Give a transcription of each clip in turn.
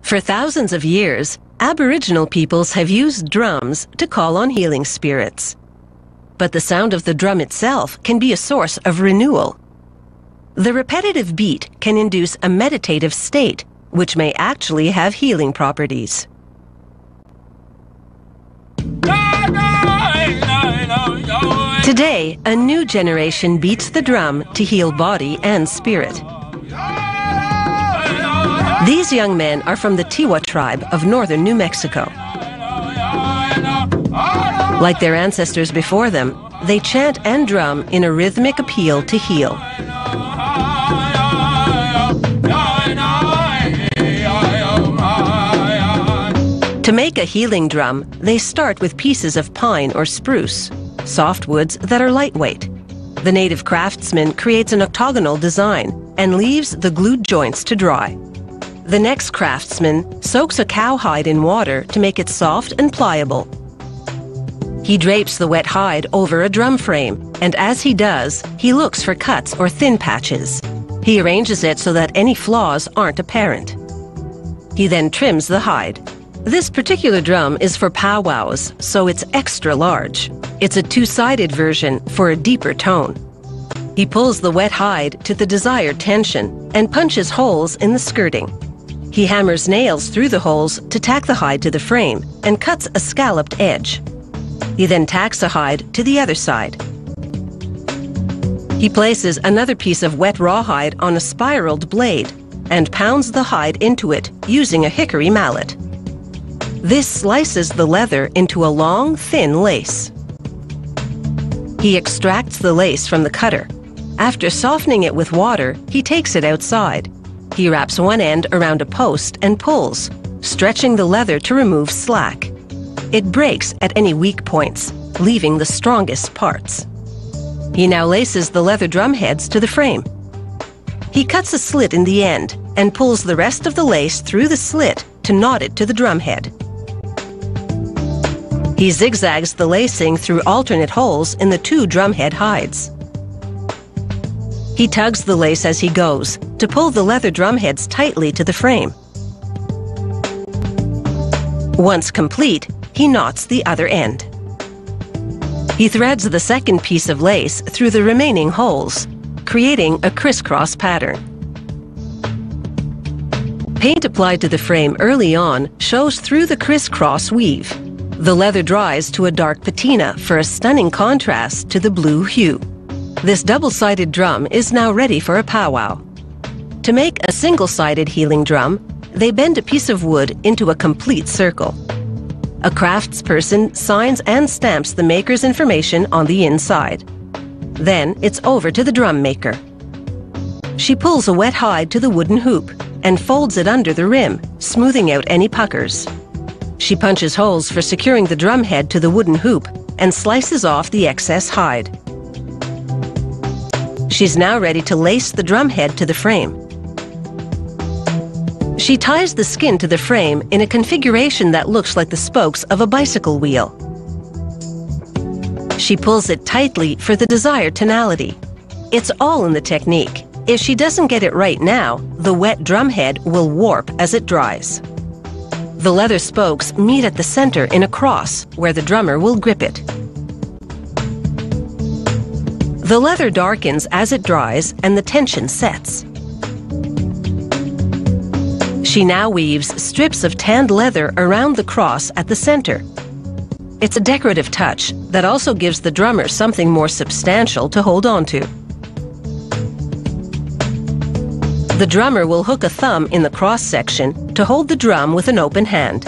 For thousands of years, Aboriginal peoples have used drums to call on healing spirits. But the sound of the drum itself can be a source of renewal. The repetitive beat can induce a meditative state, which may actually have healing properties. Today, a new generation beats the drum to heal body and spirit. These young men are from the Tiwa tribe of northern New Mexico. Like their ancestors before them, they chant and drum in a rhythmic appeal to heal. To make a healing drum, they start with pieces of pine or spruce, softwoods that are lightweight. The native craftsman creates an octagonal design and leaves the glued joints to dry. The next craftsman soaks a cowhide in water to make it soft and pliable. He drapes the wet hide over a drum frame, and as he does, he looks for cuts or thin patches. He arranges it so that any flaws aren't apparent. He then trims the hide. This particular drum is for powwows, so it's extra large. It's a two-sided version for a deeper tone. He pulls the wet hide to the desired tension and punches holes in the skirting. He hammers nails through the holes to tack the hide to the frame and cuts a scalloped edge. He then tacks the hide to the other side. He places another piece of wet rawhide on a spiraled blade and pounds the hide into it using a hickory mallet. This slices the leather into a long, thin lace. He extracts the lace from the cutter. After softening it with water, he takes it outside. He wraps one end around a post and pulls, stretching the leather to remove slack. It breaks at any weak points, leaving the strongest parts. He now laces the leather drum heads to the frame. He cuts a slit in the end and pulls the rest of the lace through the slit to knot it to the drum head. He zigzags the lacing through alternate holes in the two drumhead hides. He tugs the lace as he goes to pull the leather drumheads tightly to the frame. Once complete, he knots the other end. He threads the second piece of lace through the remaining holes, creating a crisscross pattern. Paint applied to the frame early on shows through the crisscross weave. The leather dries to a dark patina for a stunning contrast to the blue hue. This double-sided drum is now ready for a powwow. To make a single-sided healing drum, they bend a piece of wood into a complete circle. A craftsperson signs and stamps the maker's information on the inside. Then it's over to the drum maker. She pulls a wet hide to the wooden hoop and folds it under the rim, smoothing out any puckers. She punches holes for securing the drum head to the wooden hoop and slices off the excess hide. She's now ready to lace the drum head to the frame. She ties the skin to the frame in a configuration that looks like the spokes of a bicycle wheel. She pulls it tightly for the desired tonality. It's all in the technique. If she doesn't get it right now, the wet drum head will warp as it dries. The leather spokes meet at the center in a cross where the drummer will grip it. The leather darkens as it dries and the tension sets. She now weaves strips of tanned leather around the cross at the center. It's a decorative touch that also gives the drummer something more substantial to hold on to. The drummer will hook a thumb in the cross section to hold the drum with an open hand.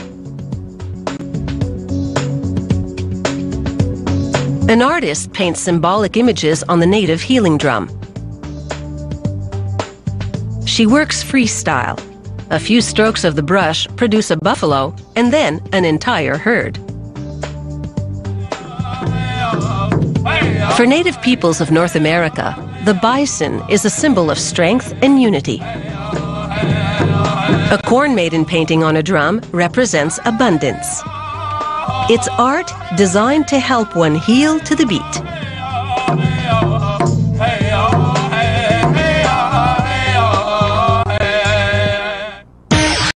An artist paints symbolic images on the native healing drum. She works freestyle. A few strokes of the brush produce a buffalo and then an entire herd. For native peoples of North America, the bison is a symbol of strength and unity. A corn maiden painting on a drum represents abundance. It's art designed to help one heal to the beat.